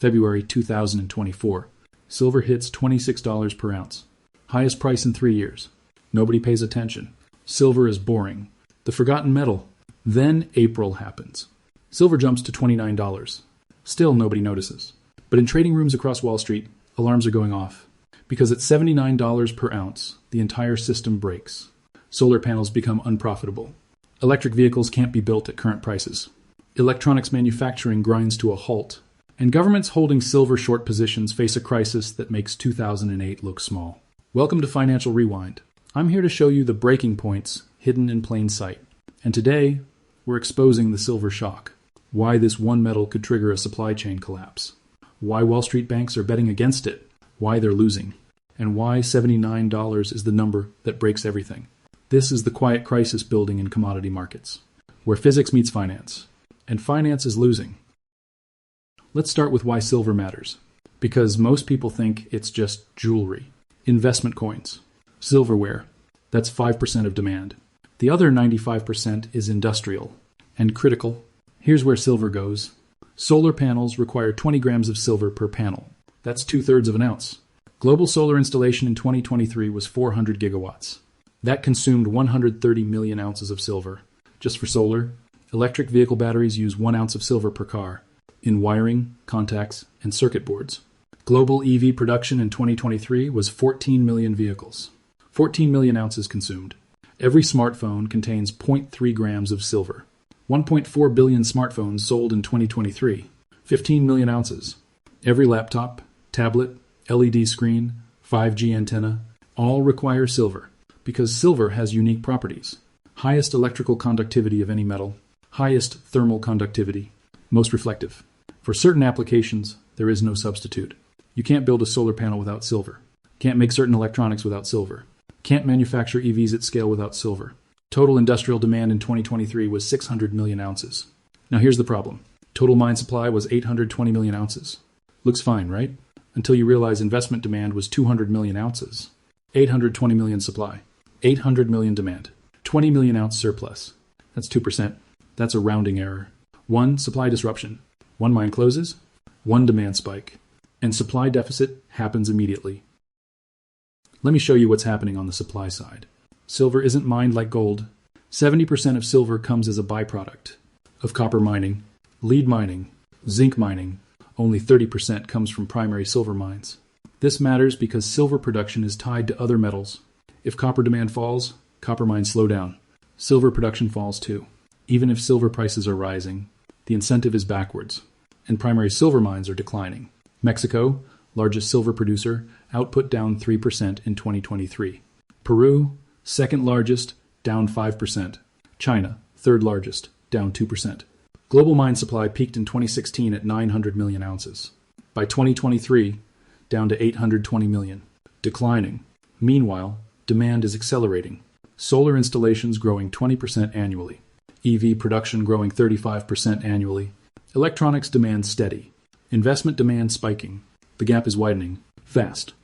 February 2024. Silver hits $26 per ounce. Highest price in 3 years. Nobody pays attention. Silver is boring. The forgotten metal. Then April happens. Silver jumps to $29. Still nobody notices. But in trading rooms across Wall Street, alarms are going off. Because at $79 per ounce, the entire system breaks. Solar panels become unprofitable. Electric vehicles can't be built at current prices. Electronics manufacturing grinds to a halt. And governments holding silver short positions face a crisis that makes 2008 look small. Welcome to Financial Rewind. I'm here to show you the breaking points hidden in plain sight. And today, we're exposing the silver shock. Why this one metal could trigger a supply chain collapse. Why Wall Street banks are betting against it. Why they're losing. And why $79 is the number that breaks everything. This is the quiet crisis building in commodity markets, where physics meets finance. And finance is losing. Let's start with why silver matters. Because most people think it's just jewelry. Investment coins. Silverware. That's 5% of demand. The other 95% is industrial and critical. Here's where silver goes. Solar panels require 20 grams of silver per panel. That's 2/3 of an ounce. Global solar installation in 2023 was 400 gigawatts. That consumed 130 million ounces of silver. Just for solar, electric vehicle batteries use 1 ounce of silver per car in wiring, contacts, and circuit boards. Global EV production in 2023 was 14 million vehicles. 14 million ounces consumed. Every smartphone contains 0.3 grams of silver. 1.4 billion smartphones sold in 2023. 15 million ounces. Every laptop, tablet, LED screen, 5G antenna, all require silver because silver has unique properties. Highest electrical conductivity of any metal. Highest thermal conductivity. Most reflective. For certain applications, there is no substitute. You can't build a solar panel without silver. Can't make certain electronics without silver. Can't manufacture EVs at scale without silver. Total industrial demand in 2023 was 600 million ounces. Now here's the problem. Total mine supply was 820 million ounces. Looks fine, right? Until you realize investment demand was 200 million ounces. 820 million supply. 800 million demand. 20 million ounce surplus. That's 2%. That's a rounding error. 1 supply disruption. 1 mine closes. 1 demand spike. And supply deficit happens immediately. Let me show you what's happening on the supply side. Silver isn't mined like gold. 70% of silver comes as a byproduct of copper mining, lead mining, zinc mining. Only 30% comes from primary silver mines. This matters because silver production is tied to other metals. If copper demand falls, copper mines slow down. Silver production falls too. Even if silver prices are rising, the incentive is backwards, and primary silver mines are declining. Mexico, largest silver producer, output down 3% in 2023. Peru, second largest, down 5%. China, third largest, down 2%. Global mine supply peaked in 2016 at 900 million ounces. By 2023, down to 820 million, declining. Meanwhile, demand is accelerating. Solar installations growing 20% annually. EV production growing 35% annually. Electronics demand steady. Investment demand spiking. The gap is widening. Fast.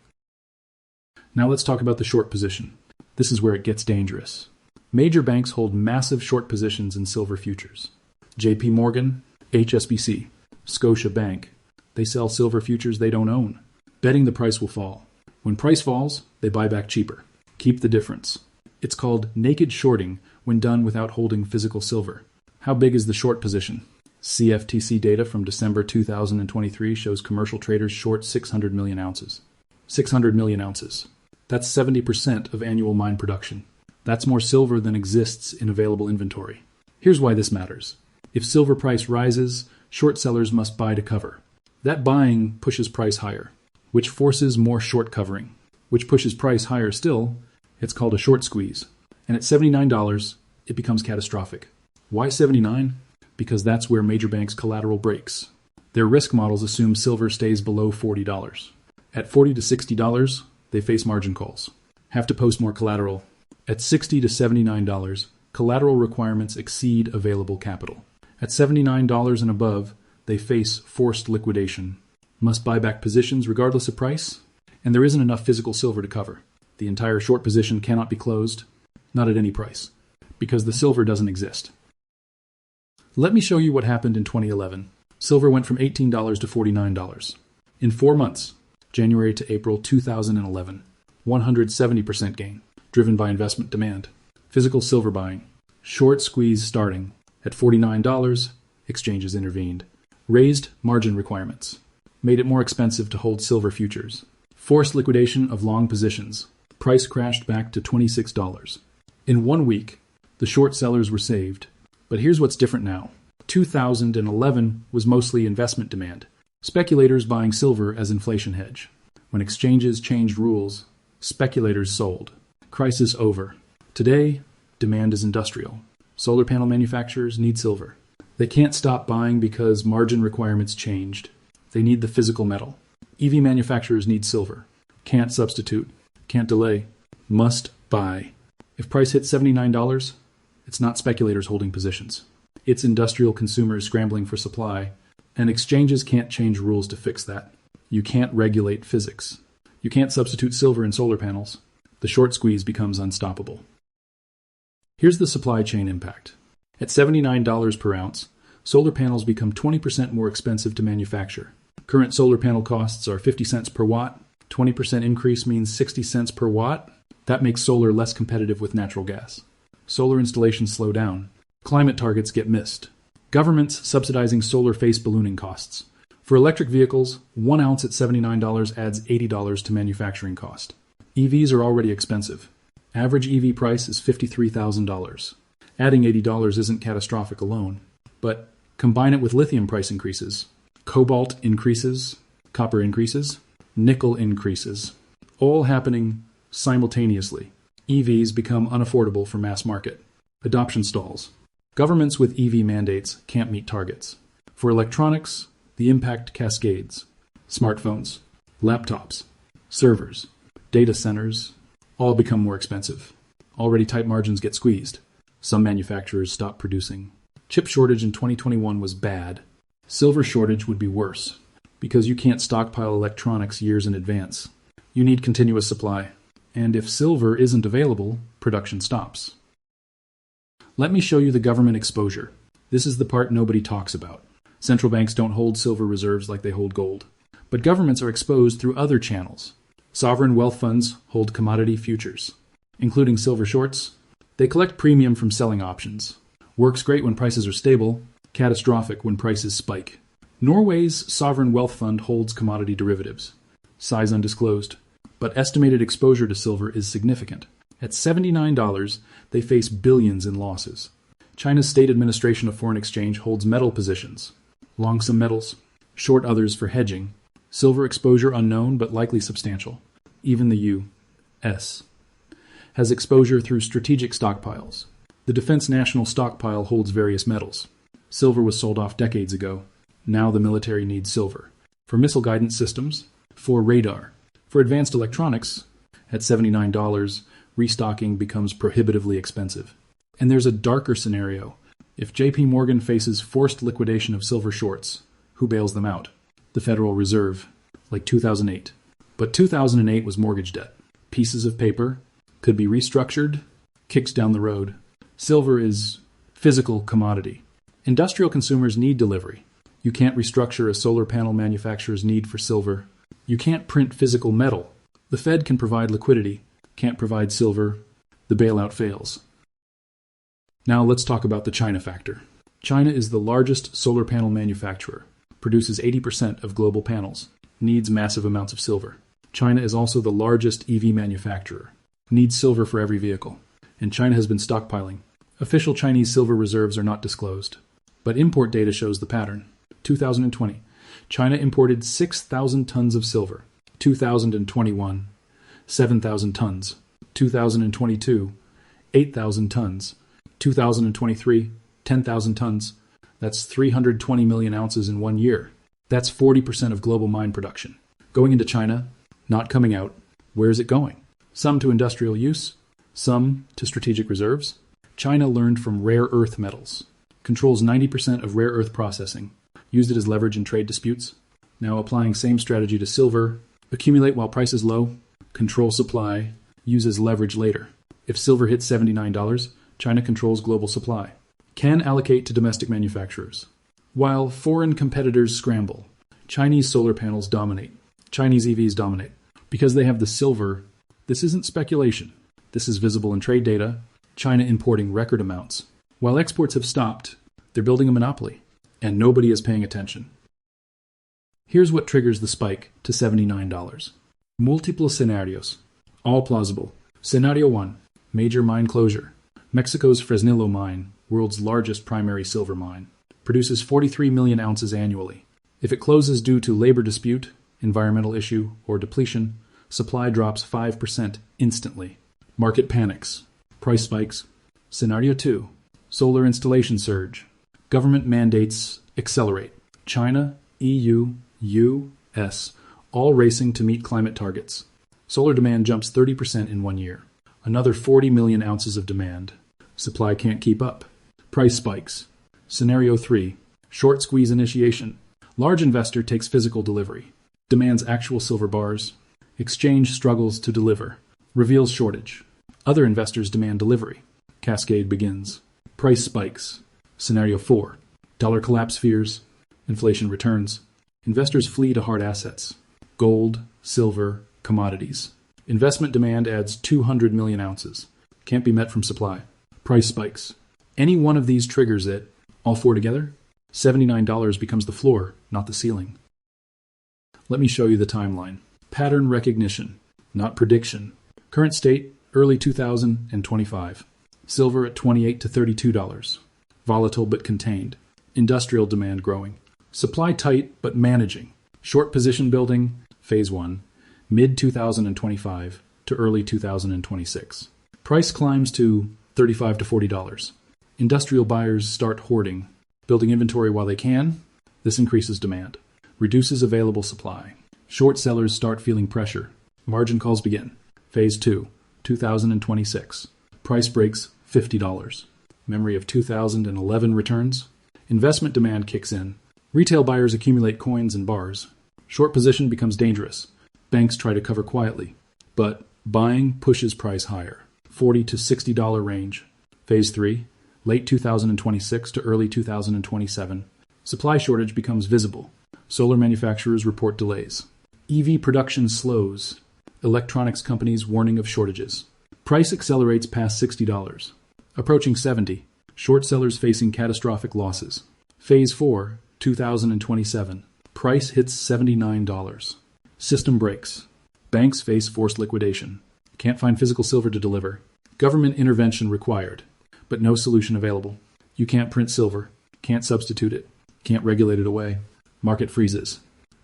Now let's talk about the short position. This is where it gets dangerous. Major banks hold massive short positions in silver futures. JP Morgan, HSBC, Scotia Bank. They sell silver futures they don't own, betting the price will fall. When price falls, they buy back cheaper. Keep the difference. It's called naked shorting when done without holding physical silver. How big is the short position? CFTC data from December 2023 shows commercial traders short 600 million ounces. 600 million ounces. That's 70% of annual mine production. That's more silver than exists in available inventory. Here's why this matters. If silver price rises, short sellers must buy to cover. That buying pushes price higher, which forces more short covering, which pushes price higher still. It's called a short squeeze. And at $79, it becomes catastrophic. Why 79? Because that's where major banks' collateral breaks. Their risk models assume silver stays below $40. At $40 to $60, they face margin calls. Have to post more collateral. At $60 to $79, collateral requirements exceed available capital. At $79 and above, they face forced liquidation. Must buy back positions regardless of price, and there isn't enough physical silver to cover. The entire short position cannot be closed, not at any price, because the silver doesn't exist. Let me show you what happened in 2011. Silver went from $18 to $49. In 4 months, January to April 2011, 170% gain, driven by investment demand. Physical silver buying. Short squeeze starting at $49, exchanges intervened. Raised margin requirements. Made it more expensive to hold silver futures. Forced liquidation of long positions. Price crashed back to $26. In 1 week, the short sellers were saved. But here's what's different now. 2011 was mostly investment demand. Speculators buying silver as inflation hedge. When exchanges changed rules, speculators sold. Crisis over. Today, demand is industrial. Solar panel manufacturers need silver. They can't stop buying because margin requirements changed. They need the physical metal. EV manufacturers need silver. Can't substitute. Can't delay. Must buy. If price hits $79, it's not speculators holding positions. It's industrial consumers scrambling for supply, and exchanges can't change rules to fix that. You can't regulate physics. You can't substitute silver in solar panels. The short squeeze becomes unstoppable. Here's the supply chain impact. At $79 per ounce, solar panels become 20% more expensive to manufacture. Current solar panel costs are 50 cents per watt. 20% increase means 60 cents per watt. That makes solar less competitive with natural gas. Solar installations slow down. Climate targets get missed. Governments subsidizing solar face ballooning costs. For electric vehicles, 1 ounce at $79 adds $80 to manufacturing cost. EVs are already expensive. Average EV price is $53,000. Adding $80 isn't catastrophic alone, but combine it with lithium price increases. Cobalt increases, copper increases, nickel increases, all happening simultaneously. EVs become unaffordable for mass market. Adoption stalls. Governments with EV mandates can't meet targets. For electronics, the impact cascades. Smartphones, laptops, servers, data centers, all become more expensive. Already tight margins get squeezed. Some manufacturers stop producing. Chip shortage in 2021 was bad. Silver shortage would be worse, because you can't stockpile electronics years in advance. You need continuous supply. And if silver isn't available, production stops. Let me show you the government exposure. This is the part nobody talks about. Central banks don't hold silver reserves like they hold gold. But governments are exposed through other channels. Sovereign wealth funds hold commodity futures, including silver shorts. They collect premium from selling options. Works great when prices are stable, catastrophic when prices spike. Norway's sovereign wealth fund holds commodity derivatives. Size undisclosed, but estimated exposure to silver is significant. At $79, they face billions in losses. China's State Administration of Foreign Exchange holds metal positions. Long some metals, short others for hedging. Silver exposure unknown but likely substantial. Even the U.S. has exposure through strategic stockpiles. The Defense National Stockpile holds various metals. Silver was sold off decades ago. Now the military needs silver. For missile guidance systems, for radar. For advanced electronics, at $79, restocking becomes prohibitively expensive. And there's a darker scenario. If JP Morgan faces forced liquidation of silver shorts, who bails them out? The Federal Reserve, like 2008. But 2008 was mortgage debt. Pieces of paper could be restructured, kicked down the road. Silver is physical commodity. Industrial consumers need delivery. You can't restructure a solar panel manufacturer's need for silver. You can't print physical metal. The Fed can provide liquidity, can't provide silver. The bailout fails. Now let's talk about the China factor. China is the largest solar panel manufacturer, produces 80% of global panels, needs massive amounts of silver. China is also the largest EV manufacturer, needs silver for every vehicle, and China has been stockpiling. Official Chinese silver reserves are not disclosed, but import data shows the pattern. 2020, China imported 6,000 tons of silver. 2021, 7,000 tons. 2022, 8,000 tons. 2023, 10,000 tons. That's 320 million ounces in 1 year. That's 40% of global mine production. Going into China, not coming out. Where is it going? Some to industrial use, some to strategic reserves. China learned from rare earth metals, controls 90% of rare earth processing, used it as leverage in trade disputes. Now applying same strategy to silver, accumulate while price is low, control supply, use as leverage later. If silver hits $79, China controls global supply. Can allocate to domestic manufacturers. While foreign competitors scramble, Chinese solar panels dominate. Chinese EVs dominate. Because they have the silver, this isn't speculation. This is visible in trade data, China importing record amounts. While exports have stopped, they're building a monopoly, and nobody is paying attention. Here's what triggers the spike to $79. Multiple scenarios, all plausible. Scenario 1, major mine closure. Mexico's Fresnillo mine, world's largest primary silver mine, produces 43 million ounces annually. If it closes due to labor dispute, environmental issue, or depletion, supply drops 5% instantly. Market panics. Price spikes. Scenario 2, solar installation surge. Government mandates accelerate. China, EU, US, all racing to meet climate targets. Solar demand jumps 30% in 1 year. Another 40 million ounces of demand. Supply can't keep up. Price spikes. Scenario 3, short squeeze initiation. Large investor takes physical delivery. Demands actual silver bars. Exchange struggles to deliver. Reveals shortage. Other investors demand delivery. Cascade begins. Price spikes. Scenario 4, dollar collapse fears. Inflation returns. Investors flee to hard assets. Gold, silver, commodities. Investment demand adds 200 million ounces. Can't be met from supply. Price spikes. Any one of these triggers it. All four together? $79 becomes the floor, not the ceiling. Let me show you the timeline. Pattern recognition, not prediction. Current state, early 2025. Silver at $28 to $32. Volatile but contained. Industrial demand growing. Supply tight but managing. Short position building, phase 1. Mid-2025 to early 2026. Price climbs to $35 to $40. Industrial buyers start hoarding, building inventory while they can. This increases demand, reduces available supply. Short sellers start feeling pressure. Margin calls begin. Phase 2, 2026. Price breaks $50. Memory of 2011 returns. Investment demand kicks in. Retail buyers accumulate coins and bars. Short position becomes dangerous. Banks try to cover quietly. But buying pushes price higher. $40 to $60 range. Phase 3, late 2026 to early 2027. Supply shortage becomes visible. Solar manufacturers report delays. EV production slows. Electronics companies warning of shortages. Price accelerates past $60. Approaching $70. Short sellers facing catastrophic losses. Phase 4, 2027. Price hits $79. System breaks. Banks face forced liquidation. Can't find physical silver to deliver. Government intervention required, but no solution available. You can't print silver. Can't substitute it. Can't regulate it away. Market freezes.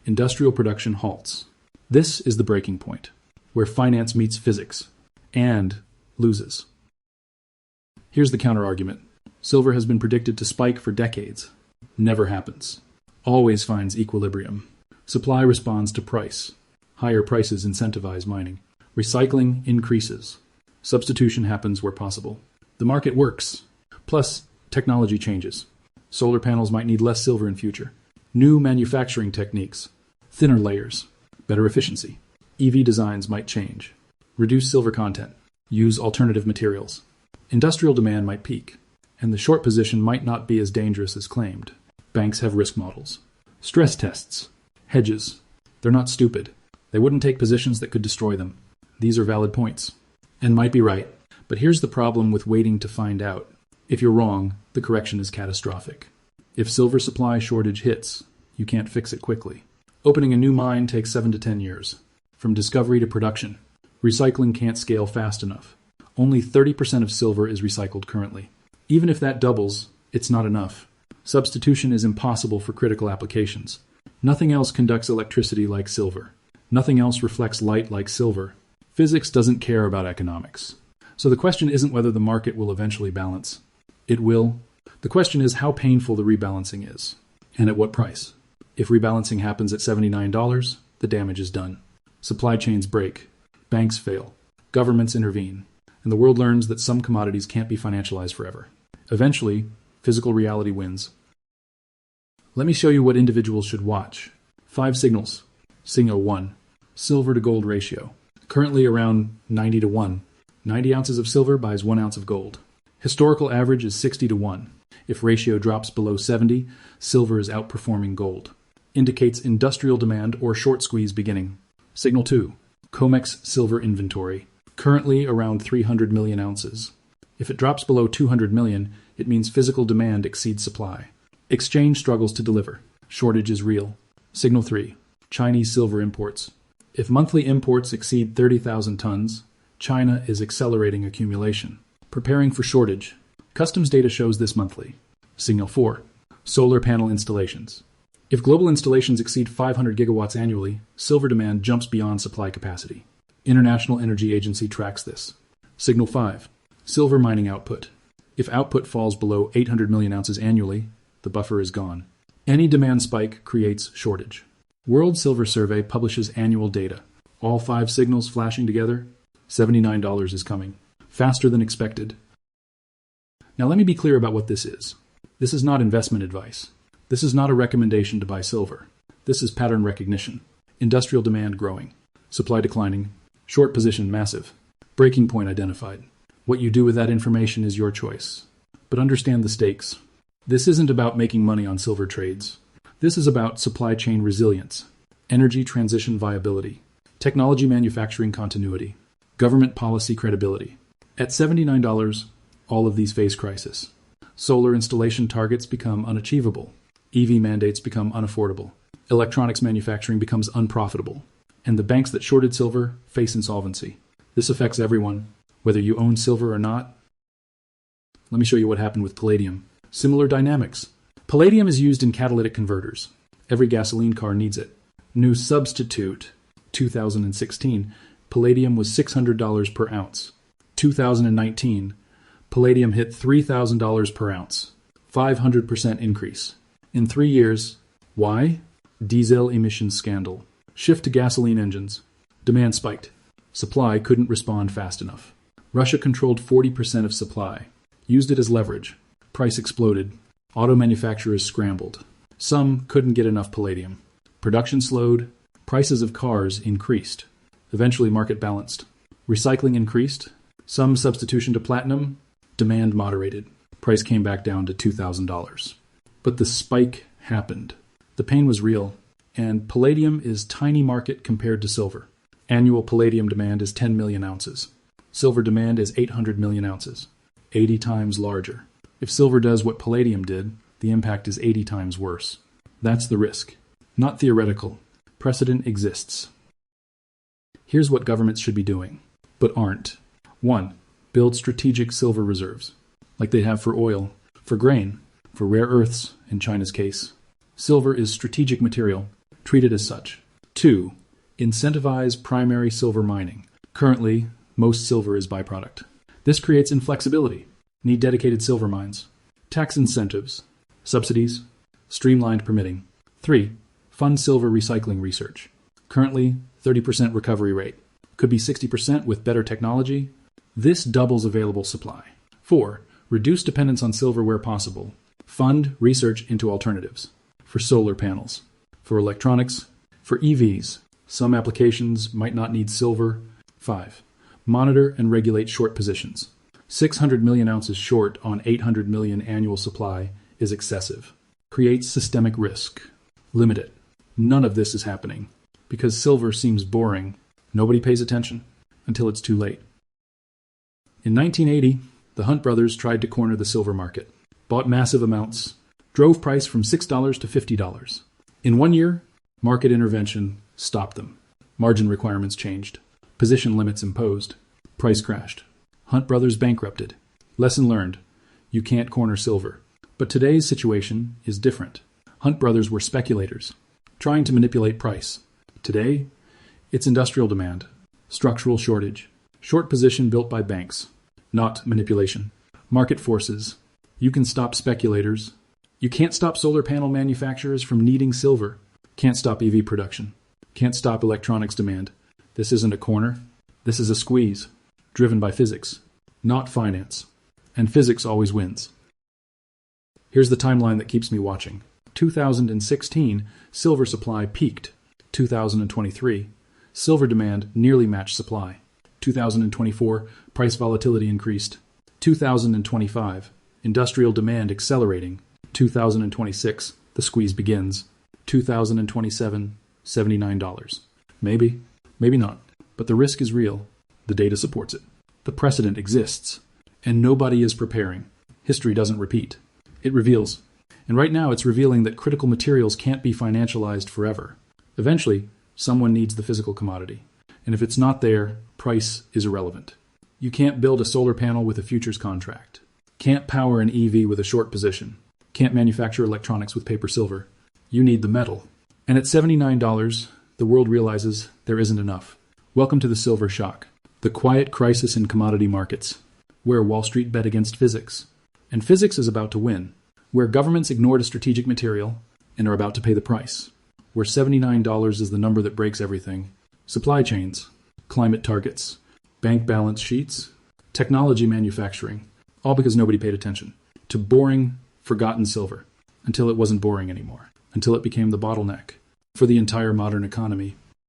Industrial production halts. This is the breaking point, where finance meets physics, and loses. Here's the counterargument. Silver has been predicted to spike for decades. Never happens. Always finds equilibrium. Supply responds to price. Higher prices incentivize mining. Recycling increases. Substitution happens where possible. The market works. Plus, technology changes. Solar panels might need less silver in future. New manufacturing techniques. Thinner layers. Better efficiency. EV designs might change. Reduce silver content. Use alternative materials. Industrial demand might peak. And the short position might not be as dangerous as claimed. Banks have risk models. Stress tests. Hedges. They're not stupid. They wouldn't take positions that could destroy them. These are valid points. And might be right. But here's the problem with waiting to find out. If you're wrong, the correction is catastrophic. If silver supply shortage hits, you can't fix it quickly. Opening a new mine takes 7 to 10 years. From discovery to production. Recycling can't scale fast enough. Only 30% of silver is recycled currently. Even if that doubles, it's not enough. Substitution is impossible for critical applications. Nothing else conducts electricity like silver. Nothing else reflects light like silver. Physics doesn't care about economics. So the question isn't whether the market will eventually balance. It will. The question is how painful the rebalancing is, and at what price. If rebalancing happens at $79, the damage is done. Supply chains break. Banks fail. Governments intervene. And the world learns that some commodities can't be financialized forever. Eventually, physical reality wins. Let me show you what individuals should watch. 5 signals. Signal 1. Silver to gold ratio. Currently around 90 to 1. 90 ounces of silver buys 1 ounce of gold. Historical average is 60 to 1. If ratio drops below 70, silver is outperforming gold. Indicates industrial demand or short squeeze beginning. Signal 2. COMEX silver inventory. Currently around 300 million ounces. If it drops below 200 million, it means physical demand exceeds supply. Exchange struggles to deliver. Shortage is real. Signal 3. Chinese silver imports. If monthly imports exceed 30,000 tons, China is accelerating accumulation, preparing for shortage. Customs data shows this monthly. Signal 4. Solar panel installations. If global installations exceed 500 gigawatts annually, silver demand jumps beyond supply capacity. International Energy Agency tracks this. Signal 5. Silver mining output. If output falls below 800 million ounces annually, the buffer is gone. Any demand spike creates shortage. World Silver Survey publishes annual data. All 5 signals flashing together. $79 is coming. Faster than expected. Now let me be clear about what this is. This is not investment advice. This is not a recommendation to buy silver. This is pattern recognition. Industrial demand growing. Supply declining. Short position massive. Breaking point identified. What you do with that information is your choice. But understand the stakes. This isn't about making money on silver trades. This is about supply chain resilience, energy transition viability, technology manufacturing continuity, government policy credibility. At $79, all of these face crisis. Solar installation targets become unachievable. EV mandates become unaffordable. Electronics manufacturing becomes unprofitable. And the banks that shorted silver face insolvency. This affects everyone, whether you own silver or not. Let me show you what happened with palladium. Similar dynamics. Palladium is used in catalytic converters. Every gasoline car needs it. New substitute. 2016. Palladium was $600 per ounce. 2019. Palladium hit $3,000 per ounce. 500% increase. In 3 years. Why? Diesel emissions scandal. Shift to gasoline engines. Demand spiked. Supply couldn't respond fast enough. Russia controlled 40% of supply. Used it as leverage. Price exploded. Auto manufacturers scrambled. Some couldn't get enough palladium. Production slowed. Prices of cars increased. Eventually market balanced. Recycling increased. Some substitution to platinum. Demand moderated. Price came back down to $2,000. But the spike happened. The pain was real. And palladium is tiny market compared to silver. Annual palladium demand is 10 million ounces. Silver demand is 800 million ounces. 80 times larger. If silver does what palladium did, the impact is 80 times worse. That's the risk. Not theoretical. Precedent exists. Here's what governments should be doing, but aren't. 1. Build strategic silver reserves, like they have for oil, for grain, for rare earths, in China's case. Silver is strategic material. Treat it as such. 2. Incentivize primary silver mining. Currently, most silver is byproduct. This creates inflexibility. Need dedicated silver mines. Tax incentives. Subsidies. Streamlined permitting. 3. Fund silver recycling research. Currently, 30% recovery rate. Could be 60% with better technology. This doubles available supply. 4. Reduce dependence on silver where possible. Fund research into alternatives. For solar panels. For electronics. For EVs. Some applications might not need silver. 5. Monitor and regulate short positions. 600 million ounces short on 800 million annual supply is excessive. Creates systemic risk. Limit it. None of this is happening because silver seems boring. Nobody pays attention until it's too late. In 1980, the Hunt brothers tried to corner the silver market. Bought massive amounts. Drove price from $6 to $50. In 1 year, market intervention stopped them. Margin requirements changed. Position limits imposed. Price crashed. Hunt brothers bankrupted. Lesson learned. You can't corner silver. But today's situation is different. Hunt brothers were speculators, trying to manipulate price. Today, it's industrial demand, structural shortage, short position built by banks, not manipulation. Market forces. You can stop speculators. You can't stop solar panel manufacturers from needing silver. Can't stop EV production. Can't stop electronics demand. This isn't a corner. This is a squeeze, driven by physics, not finance. And physics always wins. Here's the timeline that keeps me watching. 2016, silver supply peaked. 2023, silver demand nearly matched supply. 2024, price volatility increased. 2025, Industrial demand accelerating. 2026, the squeeze begins. 2027, $79. Maybe, maybe not. But the risk is real. The data supports it. The precedent exists. And nobody is preparing. History doesn't repeat. It reveals. And right now it's revealing that critical materials can't be financialized forever. Eventually, someone needs the physical commodity. And if it's not there, price is irrelevant. You can't build a solar panel with a futures contract. Can't power an EV with a short position. Can't manufacture electronics with paper silver. You need the metal. And at $79, the world realizes there isn't enough. Welcome to the silver shock. The quiet crisis in commodity markets, where Wall Street bet against physics. And physics is about to win. Where governments ignored a strategic material and are about to pay the price. Where $79 is the number that breaks everything. Supply chains, climate targets, bank balance sheets, technology manufacturing, all because nobody paid attention to boring, forgotten silver until it wasn't boring anymore, until it became the bottleneck for the entire modern economy.